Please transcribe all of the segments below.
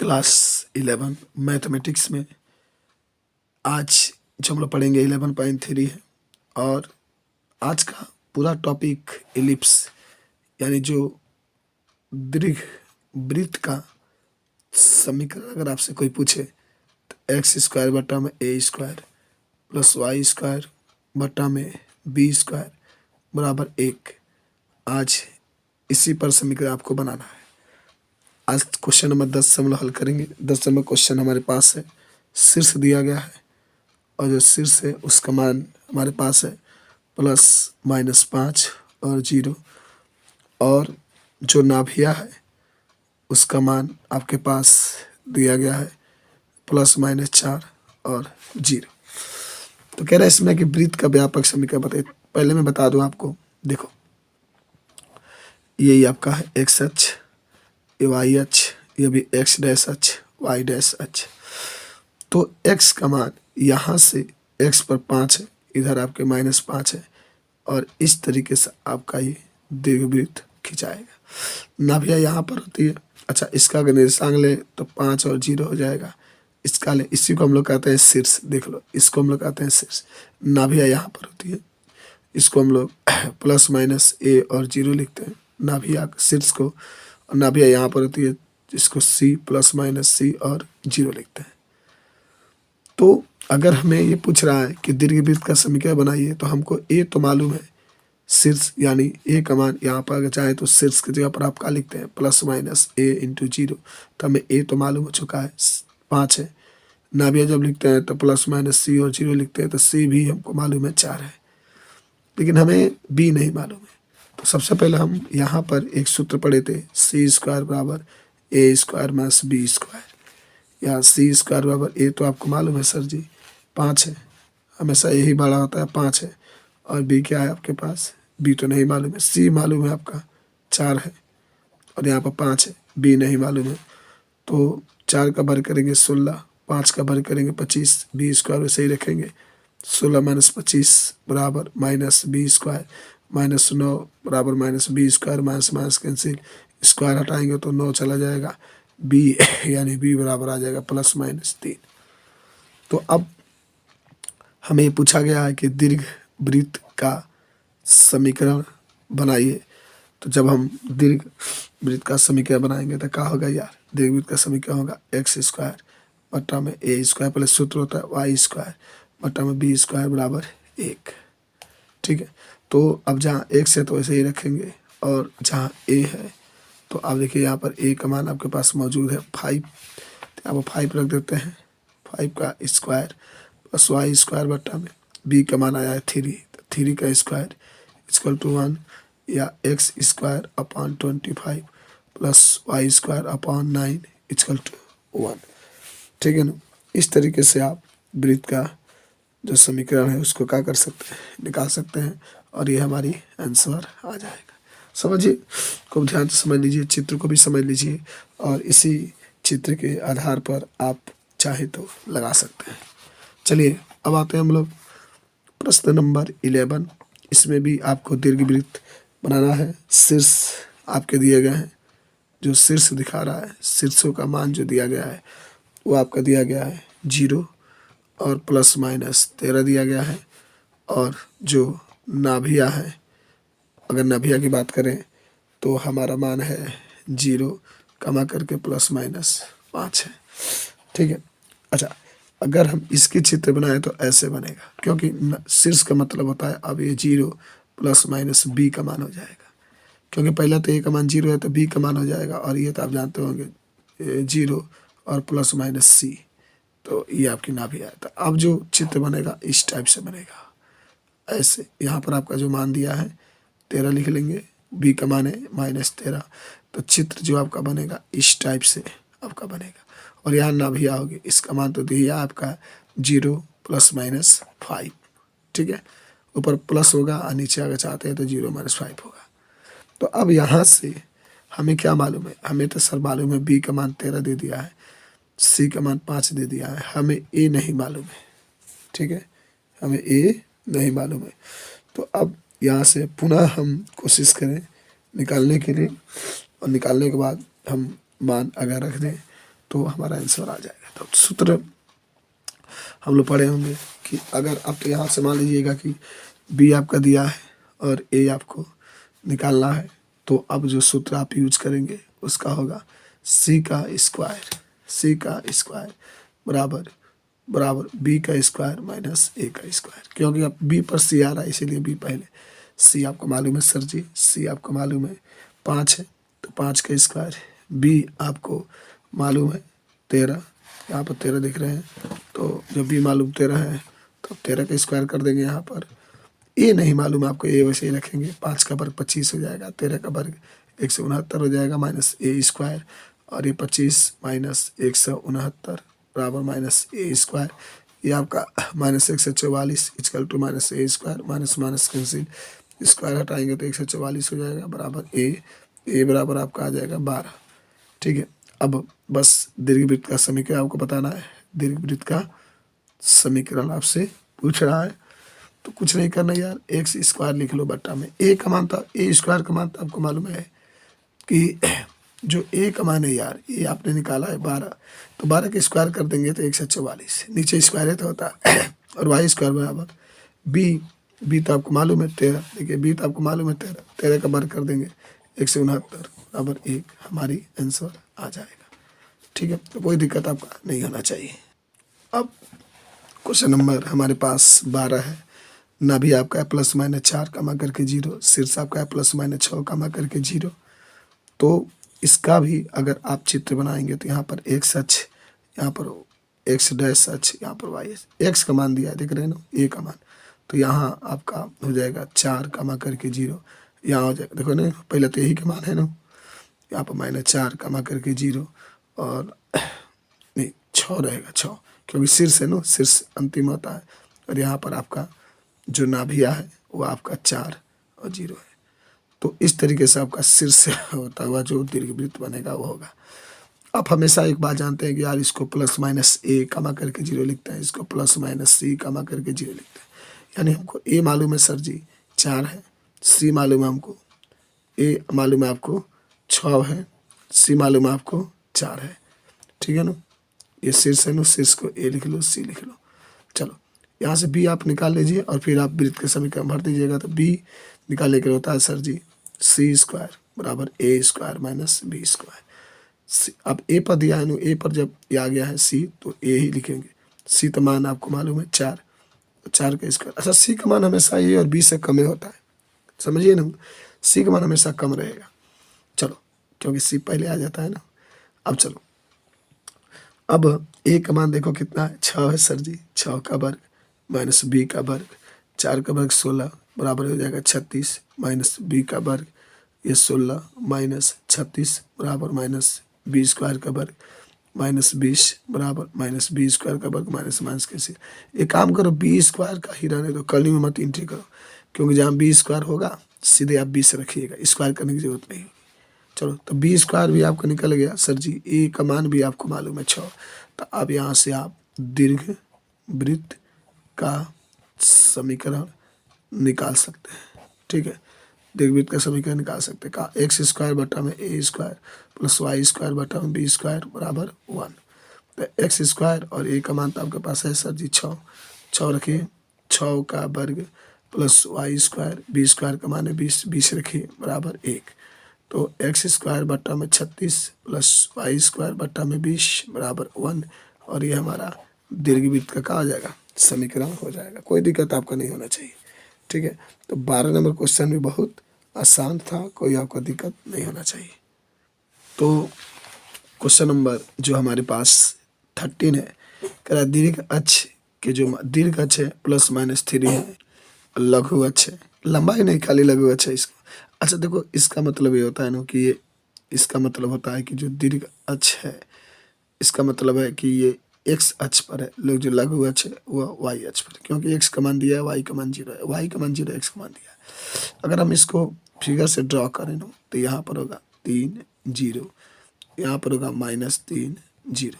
Class 11 mathematics में आज जो हम लोग पढ़ेंगे 11.3 है। और आज का पूरा टॉपिक एलिप्स यानी जो दीर्घ वृत्त का समीकरण अगर आपसे कोई पूछे तो एक्स स्क्वायर बटा में ए स्क्वायर प्लस वाई स्क्वायर बटा में बी स्क्वायर बराबर 1। आज इसी पर समीकरण आपको बनाना है। आज क्वेश्चन नंबर 10 से हम लोग हल करेंगे। 10 नंबर क्वेश्चन हमारे पास है, शीर्ष दिया गया है और जो शीर्ष है उसका मान हमारे पास है +-5 और 0, और जो नाभिया है उसका मान आपके पास दिया गया है +-4 और 0। तो कह रहा है इसमें कि वृत्त का व्यापक समीकरण बताइए। पहले मैं बता दूं आपको, देखो यही आपका है एक्स अक्ष, ये वाई अक्ष, ये भी एक्स डैश अक्ष, वाई डैश अक्ष। तो x का मान यहाँ से x पर 5 है, इधर आपके -5 है, और इस तरीके से आपका ये दीर्घवृत्त खिंचाएगा। नाभिया यहाँ पर होती है। अच्छा, इसका अगर निर्देशांक ले तो 5 और 0 हो जाएगा। इसका ले, इसी को हम लोग कहते हैं शीर्ष। देख लो, इसको हम लोग कहते हैं शीर्ष। नाभिया यहाँ पर होती है, इसको हम लोग +-a और 0 लिखते हैं नाभिया शीर्ष को, और नाभिया यहाँ पर होती है जिसको c +-c और 0 लिखते हैं। तो अगर हमें ये पूछ रहा है कि दीर्घवृत्त का समीकरण बनाइए, तो हमको a तो मालूम है, शीर्ष यानी a का मान यहाँ पर अगर चाहे तो शीर्ष की जगह पर आप क्या लिखते हैं +-a × 0। तो हमें a तो मालूम हो चुका है 5 है। नाभिया जब लिखते हैं तो +-c और 0 लिखते हैं, तो c भी हमको मालूम है 4 है, लेकिन हमें b नहीं मालूम है। तो सबसे पहले हम यहाँ पर एक सूत्र पढ़े थे, c² = a² - b²। या c² = a तो आपको मालूम है सर जी 5 है, हमेशा यही बड़ा होता है 5 है। और b क्या है आपके पास, b तो नहीं मालूम है। c मालूम है आपका 4 है, और यहाँ पर 5 है, b नहीं मालूम है। तो 4 का वर्ग करेंगे 16, 5 का वर्ग करेंगे 25, b² वैसे ही रखेंगे। 16 - 25 बराबर -b², -9 बराबर -b², माइनस कैंसिल, स्क्वायर हटाएंगे तो 9 चला जाएगा। b यानी b बराबर आ जाएगा +-3। तो अब हमें पूछा गया है कि दीर्घ वृत्त का समीकरण बनाइए। तो जब हम दीर्घ वृत्त का समीकरण बनाएंगे तो क्या होगा यार, दीर्घ वृत्त का समीकरण होगा x² बटा में a², पहले सूत्र होता है y² बटा में b² बराबर 1। ठीक है, तो अब जहाँ x है तो वैसे ही रखेंगे, और जहाँ a है तो आप देखिए यहाँ पर a का मान आपके पास मौजूद है 5, तो यहाँ पर 5 रख देते हैं। 5 का स्क्वायर प्लस y² बटा में b का मान आया है 3, तो 3 का स्क्वायर = 1, या x² / 25 प्लस y² / 9 = 1। ठीक है ना। इस तरीके से आप वृत्त का जो समीकरण है उसको क्या कर सकते हैं, निकाल सकते हैं, और ये हमारी आंसर आ जाएगा। समझिए, खूब ध्यान से समझ लीजिए, चित्र को भी समझ लीजिए, और इसी चित्र के आधार पर आप चाहे तो लगा सकते हैं। चलिए अब आते हैं हम लोग प्रश्न नंबर 11। इसमें भी आपको दीर्घवृत्त बनाना है। शीर्ष आपके दिए गए हैं, जो शीर्ष दिखा रहा है, शीर्षों का मान जो दिया गया है वो आपका दिया गया है 0 और +-13 दिया गया है। और जो नाभिया है, अगर नाभिया की बात करें तो हमारा मान है 0 कमा करके +-5 है। ठीक है। अच्छा, अगर हम इसकी चित्र बनाएं तो ऐसे बनेगा, क्योंकि शीर्ष का मतलब होता है अब ये 0 ± b का मान हो जाएगा, क्योंकि पहला तो a का मान 0 है तो b का मान हो जाएगा, और ये तो आप जानते होंगे 0 और +-c, तो ये आपकी नाभिया है। तो अब जो चित्र बनेगा इस टाइप से बनेगा, ऐसे। यहाँ पर आपका जो मान दिया है 13 लिख लेंगे, b का मान है -13, तो चित्र जो आपका बनेगा इस टाइप से आपका बनेगा। और यहाँ नाभिया होगी, इसका मान तो दिया आपका 0 ±5। ठीक है, ऊपर प्लस होगा और नीचे अगर चाहते हैं तो 0 - 5 होगा। तो अब यहाँ से हमें क्या मालूम है, हमें तो सर मालूम है b का मान 13 दे दिया है, c का मान 5 दे दिया है, हमें a नहीं मालूम है। ठीक है, हमें a नहीं मालूम है। तो अब यहाँ से पुनः हम कोशिश करें निकालने के लिए, और निकालने के बाद हम मान अगर रख दें तो हमारा आंसर आ जाएगा। तो सूत्र हम लोग पढ़े होंगे कि अगर आप यहाँ से मान लीजिएगा कि बी आपका दिया है और ए आपको निकालना है, तो अब जो सूत्र आप यूज करेंगे उसका होगा सी का स्क्वायर बराबर बराबर बी का स्क्वायर माइनस ए का स्क्वायर। क्योंकि अब बी पर सी आ रहा है इसीलिए बी पहले। सी आपको मालूम है सर जी, सी आपको मालूम है 5 है तो 5 का स्क्वायर। बी आपको मालूम है 13, यहाँ पर 13 दिख रहे हैं, तो जब बी मालूम 13 है तो 13 का स्क्वायर कर देंगे यहाँ पर। ए नहीं मालूम आपको, ए वैसे ही रखेंगे, 5 का वर्ग 25 हो जाएगा, 13 का वर्ग 169 हो जाएगा माइनस ए स्क्वायर, और ये 25 माइनस 169 बराबर माइनस ए स्क्वायर। ये आपका minus 144 equal to minus A square, minus minus cancel, square हटाएंगे तो 144 हो जाएगा बराबर ए बराबर आपका आ जाएगा 12। ठीक है, अब बस दीर्घवृत्त का समीकरण आपको बताना है। दीर्घवृत्त का समीकरण आपसे पूछ रहा है तो कुछ नहीं करना यार, एक्स स्क्वायर लिख लो बट्टा में ए का मान था, ए स्क्वायर का मान था आपको मालूम है कि जो ए का मान है यार, ये आपने निकाला है 12, तो 12 के स्क्वायर कर देंगे तो 144, नीचे स्क्वायर है तो होता है और वाई स्क्वायर बराबर बी तो आपको मालूम है 13, देखिए बी तो आपको मालूम है 13 का वर्ग कर देंगे 169 बराबर 1, हमारी आंसर आ जाएगा। ठीक है, तो कोई दिक्कत आपका नहीं होना चाहिए। अब क्वेश्चन नंबर हमारे पास 12 है। नाभि आपका है प्लस माइनस 4 कमा करके 0, शीर्ष आपका है प्लस माइनस 6 कमा करके 0। तो इसका भी अगर आप चित्र बनाएंगे तो यहाँ पर एक्स अक्ष, यहाँ पर एक्स डैश अक्ष, यहाँ पर वाई एक्स का मान दिया है, देख रहे हैं ना ए का मान, तो यहाँ आपका हो जाएगा 4 कमा करके 0, यहाँ हो जाएगा देखो ना, पहले तो यही का मान है ना, यहाँ पर माइनस 4 कमा करके 0 और नहीं 6 रहेगा 6, क्योंकि शीर्ष है ना, शीर्ष अंतिम होता है, और यहाँ पर आपका जो नाभिया है वो आपका 4 और 0 है। तो इस तरीके से आपका शीर्ष होता हुआ जो दीर्घवृत्त बनेगा वो होगा। आप हमेशा एक बात जानते हैं कि यार इसको प्लस माइनस ए कमा करके 0 लिखते हैं, इसको प्लस माइनस सी कमा करके 0 लिखते हैं। यानी हमको ए मालूम है सर जी 4 है, सी मालूम है हमको, ए मालूम है आपको 6 है, सी मालूम है आपको 4 है। ठीक है ना, ये शीर्ष है ना, शीर्ष को ए लिख लो, सी लिख लो। चलो यहाँ से बी आप निकाल लीजिए और फिर आप वृत्त के समीकरण भर दीजिएगा। तो बी निकालने के लिए होता है सर जी सी स्क्वायर बराबर ए स्क्वायर माइनस बी स्क्वायर। अब ए पर दिया है ना, ए पर जब ये आ गया है सी तो ए ही लिखेंगे। सी का मान आपको मालूम है 4, 4 का स्क्वायर। अच्छा, सी का मान हमेशा ए और बी से कम होता है, समझिए ना, सी का मान हमेशा कम रहेगा। चलो, क्योंकि सी पहले आ जाता है ना। अब चलो, अब ए का मान देखो कितना है, 6 है सर जी, 6 का वर्ग माइनस बी का वर्ग, 4 का वर्ग 16 बराबर हो जाएगा 36 माइनस बी का वर्ग, ये 16 माइनस 36 बराबर माइनस बी स्क्वायर का वर्ग माइनस 20 बराबर माइनस बी स्क्वायर का वर्ग माइनस माइनस कैसे। एक काम करो, बी स्क्वायर का ही रहने दो, कलमी में मत एंट्री करो, क्योंकि जहाँ बी स्क्वायर होगा सीधे आप 20 रखिएगा, स्क्वायर करने की जरूरत नहीं होगी। चलो, तो बी स्क्वायर भी आपका निकल गया सर जी, ए का मान भी आपको मालूम है 6। तो अब यहाँ से आप दीर्घवृत्त का समीकरण निकाल सकते हैं। ठीक है, दीर्घवृत्त का समीकरण निकाल सकते हैं का एक्स स्क्वायर बटा में ए स्क्वायर प्लस वाई स्क्वायर बटा में बी स्क्वायर बराबर 1। तो एक्स स्क्वायर और ए का मान तो आपके पास है सर जी 6 रखिए, 6 का वर्ग plus Y square, B square का मान है 20 रखिए बराबर 1। तो एक्स स्क्वायर बट्टा में 36 प्लस वाई स्क्वायर बट्टा में 20 बराबर 1, और ये हमारा दीर्घवृत्त का क्या हो जाएगा, समीकरण हो जाएगा। कोई दिक्कत आपको नहीं होना चाहिए। ठीक है, तो 12 नंबर क्वेश्चन भी बहुत आसान था, कोई आपको दिक्कत नहीं होना चाहिए। तो क्वेश्चन नंबर जो हमारे पास 13 है, कह रहा दीर्घ अक्ष के जो दीर्घ अक्ष है प्लस माइनस 3 है, लघु अक्ष है, लंबाई नहीं खाली लघु अक्ष है इसको। अच्छा देखो, इसका मतलब ये होता है ना कि ये, इसका मतलब होता है कि जो दीर्घ अक्ष है इसका मतलब है कि ये एक्स अक्ष पर है, लोग जो लघु अक्ष है वो वाई अक्ष पर है, क्योंकि एक्स का मान दिया है, वाई का मान 0 है, वाई का मान 0, एक्स का मान दिया है। अगर हम इसको फिगर से ड्रॉ करें ना तो यहाँ पर होगा 3 0, यहाँ पर होगा -3 0,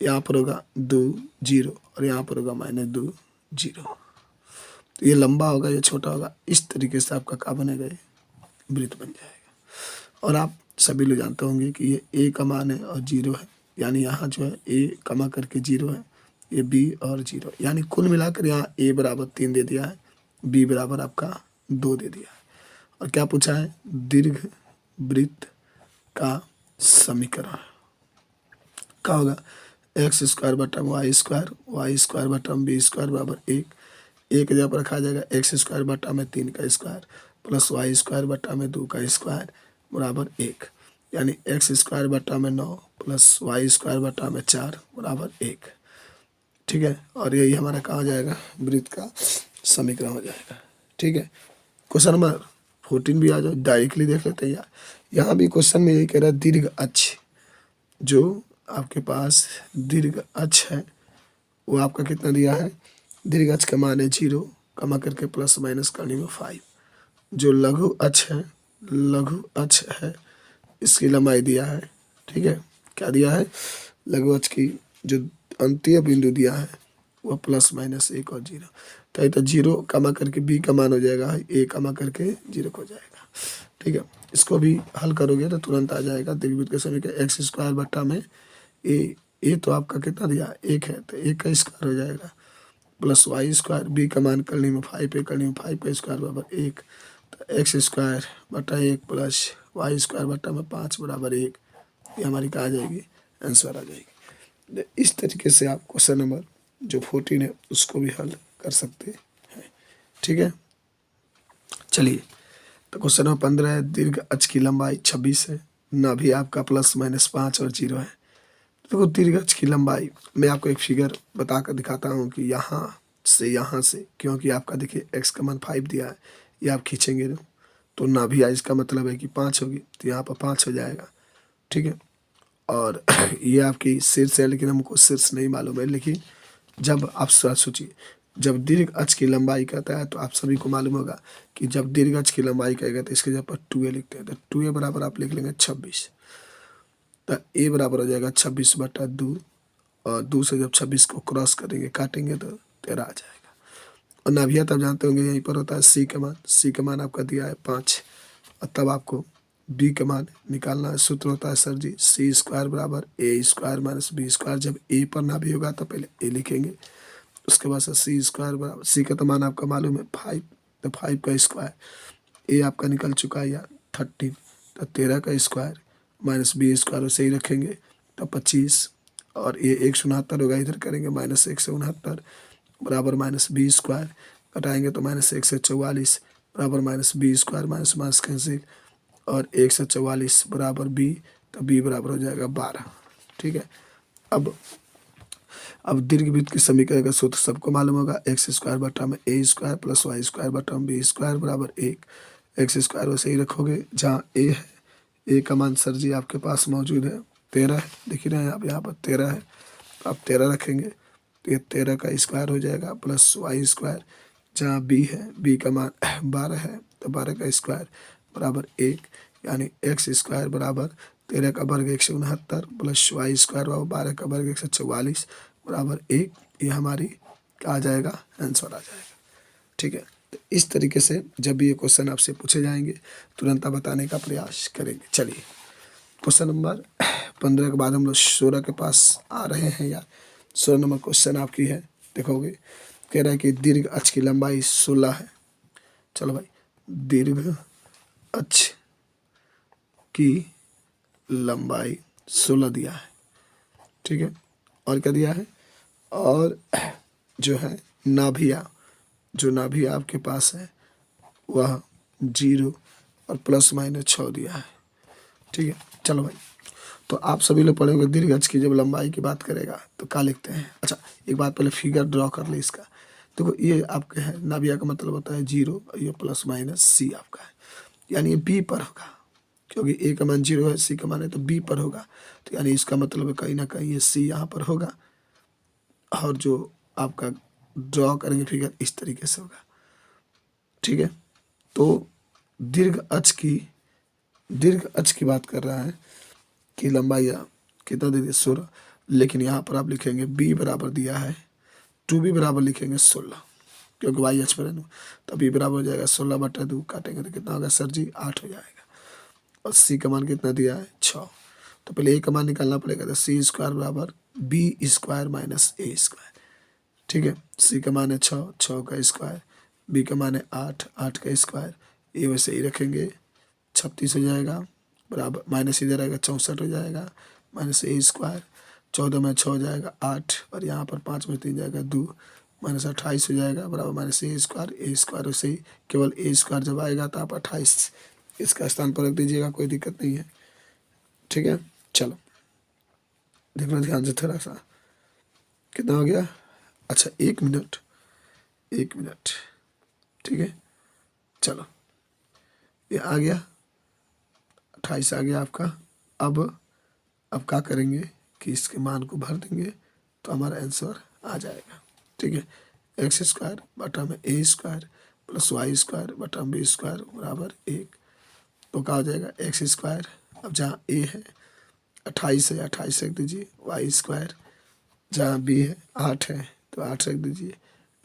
यहाँ पर होगा 2 0 और यहाँ पर होगा -2 0। तो ये लंबा होगा, ये छोटा होगा, इस तरीके से आपका क्या बनेगा, ये वृत्त बन जाएगा। और आप सभी लोग जानते होंगे कि ये ए का मान है और 0 है, यानी यहाँ जो है ए कमा करके 0 है, ये बी और 0, यानी कुल मिलाकर यहाँ ए बराबर 3 दे दिया है, बी बराबर आपका 2 दे दिया है। और क्या पूछा है, दीर्घ वृत्त का समीकरण क्या होगा, X square bottom Y square bottom B square बराबर 1 जगह पर रखा जाएगा, एक्स स्क्वायर बटा में 3 का स्क्वायर प्लस वाई स्क्वायर बटा में 2 का स्क्वायर बराबर 1, यानी एक्स स्क्वायर बटा में 9 प्लस वाई स्क्वायर बटा में 4 बराबर 1। ठीक है, और यही हमारा कहाँ हो जाएगा, वृत्त का समीकरण हो जाएगा। ठीक है, क्वेश्चन नंबर 14 भी आ जाओ, डायरेक्टली देख लेते हैं यार। यहाँ भी क्वेश्चन में यही कह रहा है, दीर्घ अक्ष जो आपके पास दीर्घ अक्ष है वो आपका कितना दिया है, दीर्घ अक्ष का मान है 0 कमा करके प्लस माइनस करने में 5। जो लघु अक्ष है इसकी लंबाई दिया है। ठीक है, क्या दिया है, लघु अक्ष की जो अंतीय बिंदु दिया है वह प्लस माइनस 1 और 0, तो 0 कमा करके बी का मान हो जाएगा, ए कमा करके 0 हो जाएगा। ठीक है, इसको भी हल करोगे तो तुरंत आ जाएगा, दीर्घवृत्त के समीकरण एक्स स्क्वायर बट्टा में ए तो आपका कितना दिया 1 है, तो 1 का स्क्वायर हो जाएगा प्लस वाई स्क्वायर, बी का मान करने में 5 है, करने में 5 का स्क्वायर बराबर 1, तो एक्स स्क्वायर बटा 1 प्लस वाई स्क्वायर बटा में 5 बराबर 1, ये हमारी कहाँ आ जाएगी, आंसर आ जाएगी। इस तरीके से आप क्वेश्चन नंबर जो 14 है उसको भी हल कर सकते हैं। ठीक है, चलिए तो क्वेश्चन नंबर 15 है, दीर्घ अक्ष की लंबाई 26 है, नाभि आपका प्लस माइनस 5 और 0 है। देखो दीर्घ अक्ष की लंबाई मैं आपको एक फिगर बता कर दिखाता हूँ कि यहाँ से, क्योंकि आपका देखिए एक्स का मान 5 दिया है, ये आप खींचेंगे तो नाभि आई, इसका मतलब है कि 5 होगी, तो यहाँ पर 5 हो जाएगा। ठीक है, और ये आपकी शीर्ष है, लेकिन हमको शीर्ष नहीं मालूम है, लेकिन जब आप सोचिए जब दीर्घ अक्ष की लंबाई कहता है तो आप सभी को मालूम होगा कि जब दीर्घ अक्ष की लंबाई कहेगा तो इसके जगह पर 2a लिखते हैं, तो 2a बराबर आप लिख लेंगे 26, तो a बराबर हो जाएगा 26 बटा 2, और 2 से जब 26 को क्रॉस करेंगे काटेंगे तो 13 आ जाएगा। और नाभिया तब जानते होंगे यहीं पर होता है सी का मान आपका दिया है 5, और तब आपको बी का मान निकालना है। सूत्र होता है सर जी सी स्क्वायर बराबर ए स्क्वायर माइनस बी स्क्वायर, जब ए पर नाभि होगा तो पहले ए लिखेंगे, उसके बाद से सी स्क्वायर बराबर, सी का तो मान आपका मालूम है 5, तो 5 का स्क्वायर, ए आपका निकल चुका है यार 13, तो 13 का स्क्वायर माइनस बी स्क्वायर वैसे ही रखेंगे तो 25, और ये 169 होगा, इधर करेंगे माइनस 169 बराबर माइनस बी स्क्वायर, घटाएंगे तो माइनस 144 बराबर minus B square minus minus cancel, और 144 बराबर बी, तो बी बराबर हो जाएगा 12। ठीक है, अब दीर्घवृत्त के समीकरण का सूत्र सबको मालूम होगा, एक्स स्क्वायर बटा में ए स्क्वायर प्लस वाई स्क्वायर बटा में बी स्क्वायर बराबर 1, एक्स स्क्वायर वैसे ही रखोगे, जहाँ ए है ए का मान सर जी आपके पास मौजूद है 13 है, देख रहे हैं आप यहाँ पर 13 है, तो आप 13 रखेंगे तो ये 13 का स्क्वायर हो जाएगा प्लस वाई स्क्वायर, जहाँ बी है बी का मान 12 है, तो 12 का स्क्वायर बराबर 1, यानी एक्स स्क्वायर बराबर 13 का वर्ग 169 प्लस वाई स्क्वायर बराबर 12 का वर्ग 144 बराबर 1, ये हमारी क्या आ जाएगा, आंसर आ जाएगा। ठीक है, तो इस तरीके से जब भी ये क्वेश्चन आपसे पूछे जाएंगे तुरंत आप बताने का प्रयास करेंगे। चलिए क्वेश्चन नंबर 15 के बाद हम लोग 16 के पास आ रहे हैं यार। 16 नंबर क्वेश्चन आपकी है, देखोगे कह रहा है कि दीर्घ अक्ष की लंबाई 16 है। चलो भाई, दीर्घ अक्ष की लंबाई 16 दिया है। ठीक है, और क्या दिया है, और जो है नाभिया आपके पास है वह 0 और प्लस माइनस 6 दिया है। ठीक है, चलो भाई, तो आप सभी लोग पढ़ेंगे दीर्घ अक्ष की जब लंबाई की बात करेगा तो क्या लिखते हैं। अच्छा, एक बात पहले फिगर ड्रॉ कर ले इसका। देखो ये आपके है नाभिया का मतलब होता है 0 और ये प्लस माइनस सी आपका है, यानी ये बी पर होगा, क्योंकि ए का मान 0 है, सी का मान है तो बी पर होगा, तो यानी इसका मतलब है कहीं ना कहीं ये सी यहाँ पर होगा, और जो आपका ड्रॉ करेंगे फिगर इस तरीके से होगा। ठीक है, तो दीर्घ अक्ष की बात कर रहा है कि लंबाई कितना दे दिया 16, लेकिन यहाँ पर आप लिखेंगे बी बराबर दिया है 2b बराबर लिखेंगे 16, क्योंकि वाई अक्ष पर है ना, तो बी बराबर हो जाएगा 16 बटा 2, काटेंगे तो कितना होगा सर जी 8 हो जाएगा, और सी का मान कितना दिया है 6, तो पहले ए का मान निकालना पड़ेगा, तो सी स्क्वायर बराबर B square minus A square. ठीक है, सी का मान है 6, 6 का स्क्वायर, बी का मान है 8, 8 का स्क्वायर, ए वैसे ही रखेंगे 36 हो जाएगा, बराबर माइनस इधर आएगा 64 हो जाएगा, माइनस ए स्क्वायर, 14 में 6 हो जाएगा 8, और यहाँ पर 5 में 3 जाएगा 2, माइनस 28 हो जाएगा, बराबर माइनस ए स्क्वायर वैसे ही केवल ए स्क्वायर जब आएगा तो आप 28 इसका स्थान पर रख दीजिएगा, कोई दिक्कत नहीं है। ठीक है, चलो देखना ध्यान से थोड़ा सा, कितना हो गया, अच्छा 1 मिनट, 1 मिनट। ठीक है, चलो ये आ गया, 28 आ गया आपका। अब क्या करेंगे कि इसके मान को भर देंगे तो हमारा आंसर आ जाएगा। ठीक है, एक्स स्क्वायर बटा में ए स्क्वायर प्लस वाई स्क्वायर बटा में बी स्क्वायर बराबर 1, तो क्या हो जाएगा एक्स स्क्वायर, अब जहाँ ए है 28 है 28 रख दीजिए, वाई स्क्वायर जहाँ बी है 8 है तो 8 रख दीजिए,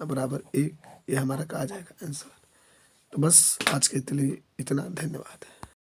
बराबर 1, ये हमारा कहा जाएगा आंसर। तो बस आज के लिए इतना, धन्यवाद।